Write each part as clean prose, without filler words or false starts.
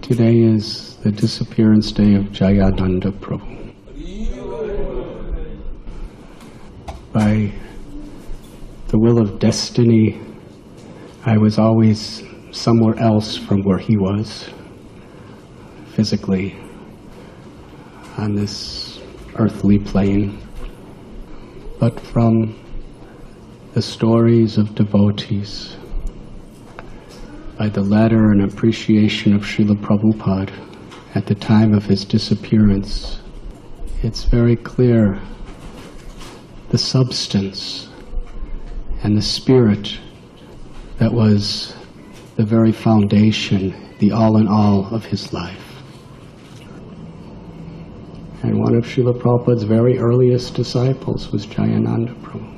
Today is the disappearance day of Jayananda Prabhu. By the will of destiny, I was always somewhere else from where he was, physically, on this earthly plane. But from the stories of devotees, by the letter and appreciation of Srila Prabhupada at the time of his disappearance, it's very clear the substance and the spirit that was the very foundation, the all in all of his life. And one of Srila Prabhupada's very earliest disciples was Jayananda Prabhu.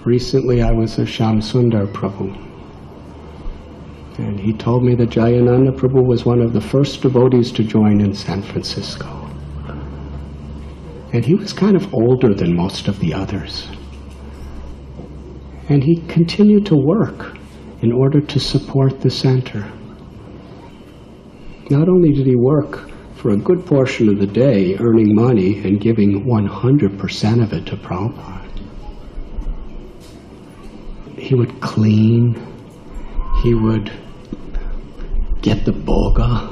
Recently I was with Shamsundar Prabhu, and he told me that Jayananda Prabhu was one of the first devotees to join in San Francisco. And he was kind of older than most of the others. And he continued to work in order to support the center. Not only did he work for a good portion of the day, earning money and giving 100% of it to Prabhupada, he would clean, he would get the boga,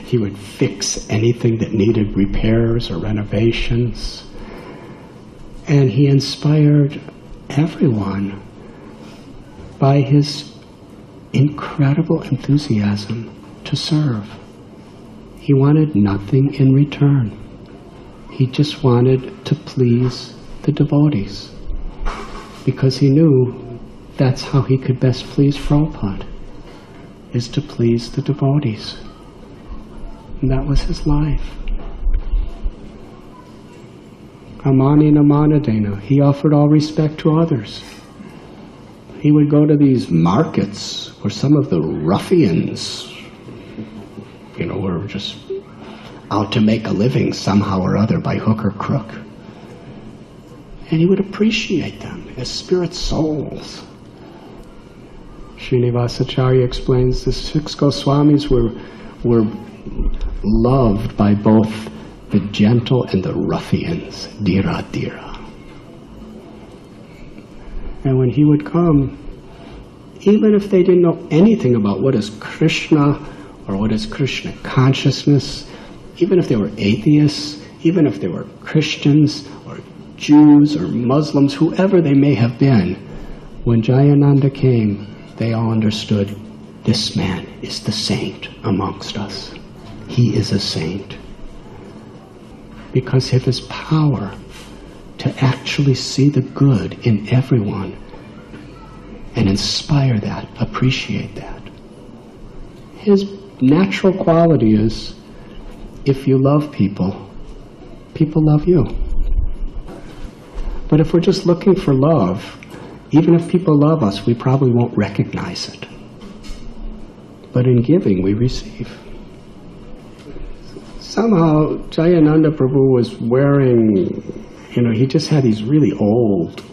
he would fix anything that needed repairs or renovations. And he inspired everyone by his incredible enthusiasm to serve. He wanted nothing in return. He just wanted to please the devotees, because he knew that's how he could best please Prabhupada, is to please the devotees. And that was his life. Amani namanadena. He offered all respect to others. He would go to these markets where some of the ruffians, were just out to make a living somehow or other by hook or crook. And he would appreciate them as spirit souls. Srinivasacharya explains the 6 Goswamis were loved by both the gentle and the ruffians, dhira dhira. And when he would come, even if they didn't know anything about what is Krishna or what is Krishna consciousness, even if they were atheists, even if they were Christians or Jews or Muslims, whoever they may have been, when Jayananda came, they all understood, this man is the saint amongst us. He is a saint. Because of his power to actually see the good in everyone and inspire that, appreciate that. His natural quality is, if you love people, people love you. But if we're just looking for love, even if people love us, we probably won't recognize it. But in giving, we receive. Somehow, Jayananda Prabhu was wearing, he just had these really old,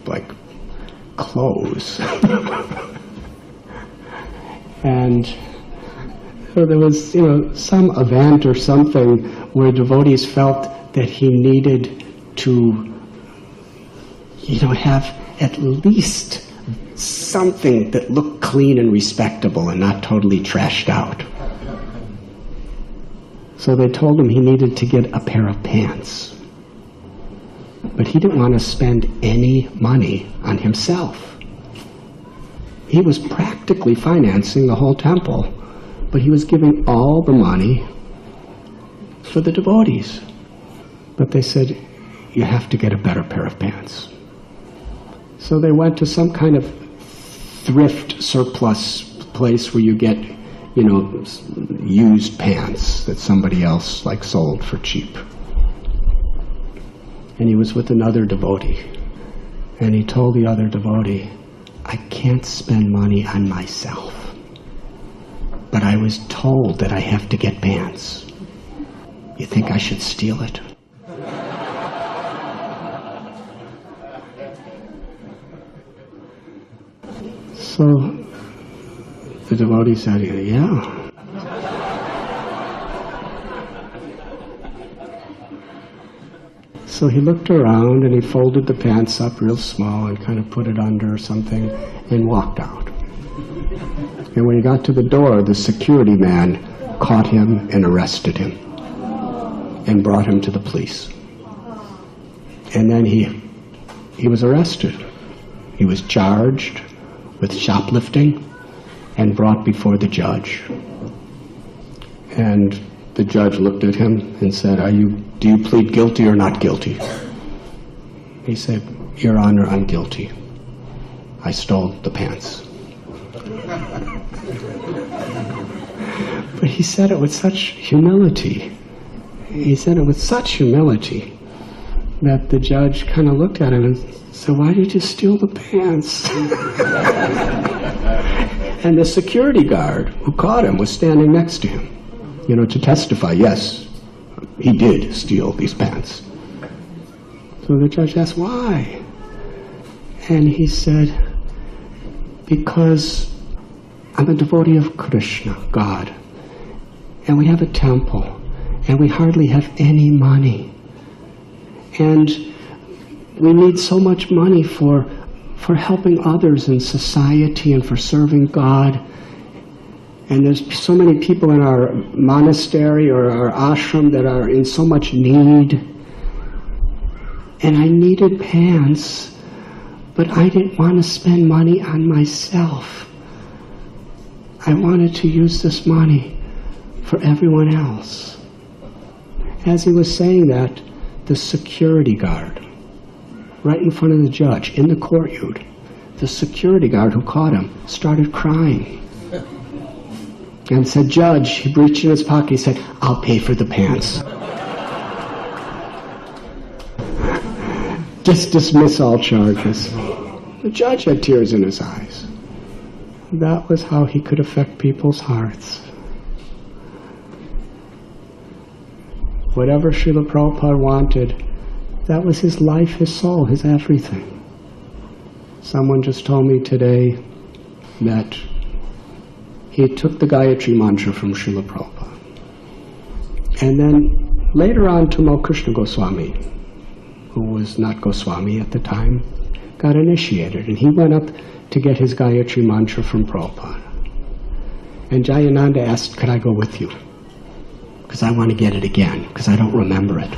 clothes. And so there was, some event or something where devotees felt that he needed to, have at least something that looked clean and respectable and not totally trashed out. So they told him he needed to get a pair of pants. But he didn't want to spend any money on himself. He was practically financing the whole temple, but he was giving all the money for the devotees. But they said, you have to get a better pair of pants. So they went to some kind of thrift surplus place where you get, used pants that somebody else sold for cheap. And he was with another devotee. And he told the other devotee, I can't spend money on myself, but I was told that I have to get pants. You think I should steal it? So The devotee said, yeah. So he looked around and he folded the pants up real small and kind of put it under something and walked out. And when he got to the door, the security man caught him and arrested him and brought him to the police. And then he was arrested. He was charged with shoplifting and brought before the judge. And the judge looked at him and said, do you plead guilty or not guilty? He said, Your Honor, I'm guilty. I stole the pants. But he said it with such humility. He said it with such humility that the judge kind of looked at him and said, why did you steal the pants? And the security guard who caught him was standing next to him, to testify, yes, he did steal these pants. So the judge asked, why? And he said, because I'm a devotee of Krishna, God, and we have a temple, and we hardly have any money. And we need so much money for helping others in society and for serving God. And there's so many people in our monastery or our ashram that are in so much need. And I needed pants, but I didn't want to spend money on myself. I wanted to use this money for everyone else. As he was saying that, the security guard, right in front of the judge, in the courtyard, the security guard who caught him started crying. And said, Judge, he reached in his pocket, he said, I'll pay for the pants. Just dismiss all charges. The judge had tears in his eyes. That was how he could affect people's hearts. Whatever Srila Prabhupada wanted, that was his life, his soul, his everything. Someone just told me today that he took the Gayatri mantra from Srila Prabhupada. And then later on, Tamal Krishna Goswami, who was not Goswami at the time, got initiated. And he went up to get his Gayatri mantra from Prabhupada. And Jayananda asked, could I go with you? Because I want to get it again, because I don't remember it.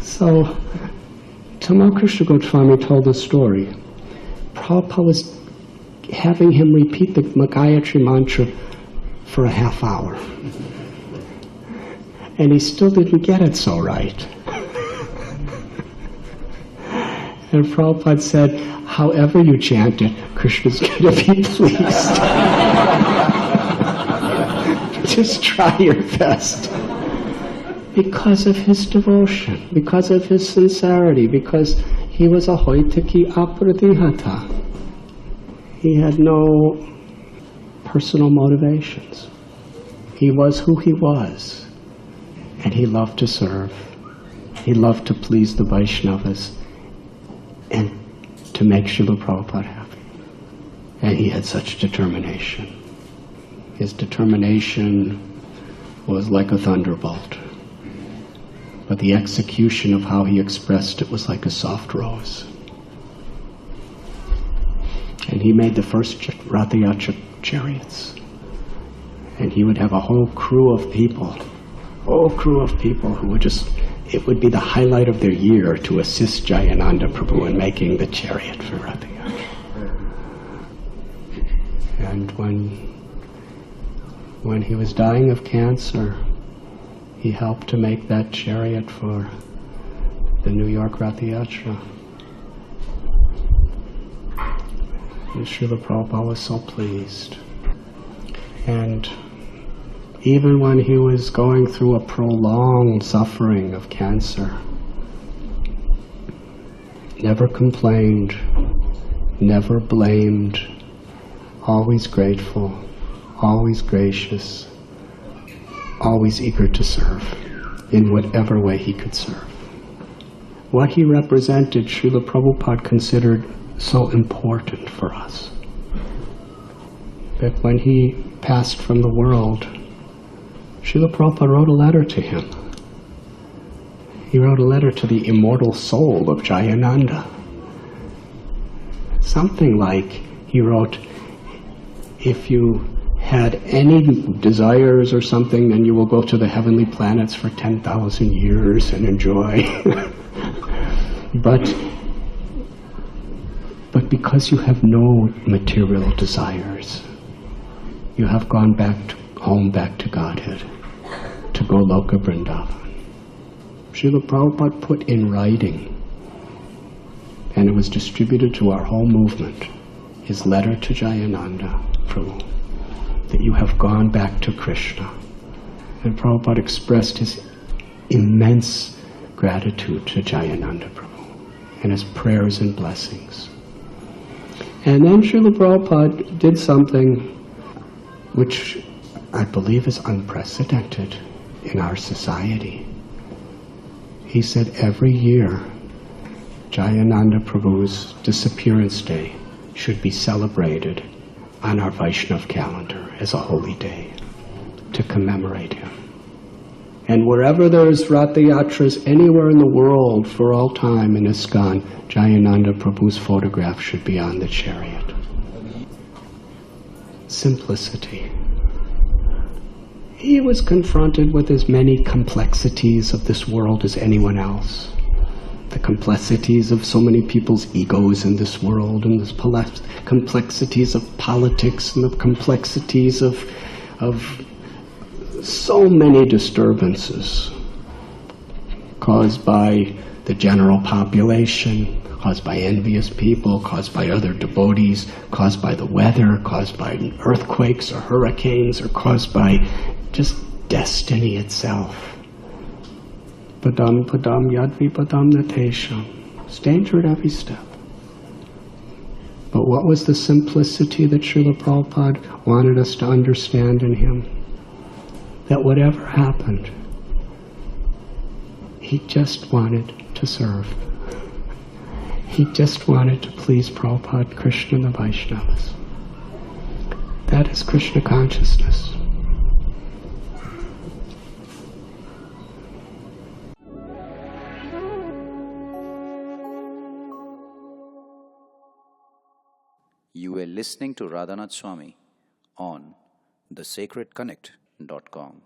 So, Tamal Krishna Goswami told a story. Prabhupada was having him repeat the Gayatri mantra for a half hour. And he still didn't get it so right. And Prabhupada said, however you chant it, Krishna's going to be pleased. Just try your best. Because of his devotion, because of his sincerity, because he was a hoitaki apradihata. He had no personal motivations. He was who he was. And he loved to serve. He loved to please the Vaishnavas and to make Srila Prabhupada happy. And he had such determination. His determination was like a thunderbolt. But the execution of how he expressed it was like a soft rose. And he made the first Rathayatra chariots. And he would have a whole crew of people who would just, it would be the highlight of their year to assist Jayananda Prabhu in making the chariot for Rathayatra. And when he was dying of cancer, he helped to make that chariot for the New York Rathayatra. And Srila Prabhupada was so pleased. And even when he was going through a prolonged suffering of cancer, never complained, never blamed, always grateful, always gracious, always eager to serve in whatever way he could serve. What he represented, Srila Prabhupada considered so important for us that when he passed from the world, Srila Prabhupada wrote a letter to him. He wrote a letter to the immortal soul of Jayananda. Something like, he wrote, if you had any desires or something, then you will go to the heavenly planets for 10,000 years and enjoy. But because you have no material desires, you have gone home back to Godhead, to Goloka Vrindavan. Srila Prabhupada put in writing, and it was distributed to our whole movement, his letter to Jayananda Prabhu, that you have gone back to Krishna. And Prabhupada expressed his immense gratitude to Jayananda Prabhu and his prayers and blessings. And then Srila Prabhupada did something which I believe is unprecedented in our society. He said every year Jayananda Prabhu's Disappearance Day should be celebrated on our Vaishnav calendar as a holy day to commemorate him. And wherever there's Rathayatras anywhere in the world for all time in ISKCON, Jayananda Prabhu's photograph should be on the chariot. Simplicity. He was confronted with as many complexities of this world as anyone else. The complexities of so many people's egos in this world, and the complexities of politics, and the complexities of so many disturbances caused by the general population, caused by envious people, caused by other devotees, caused by the weather, caused by earthquakes or hurricanes, or caused by just destiny itself. Padam padam yadvi padam natesham. It's danger at every step. But what was the simplicity that Srila Prabhupada wanted us to understand in him? That whatever happened, he just wanted to serve. He just wanted to please Prabhupada, Krishna, and the Vaishnavas. That is Krishna consciousness. You were listening to Radhanath Swami on thesacredconnect.com.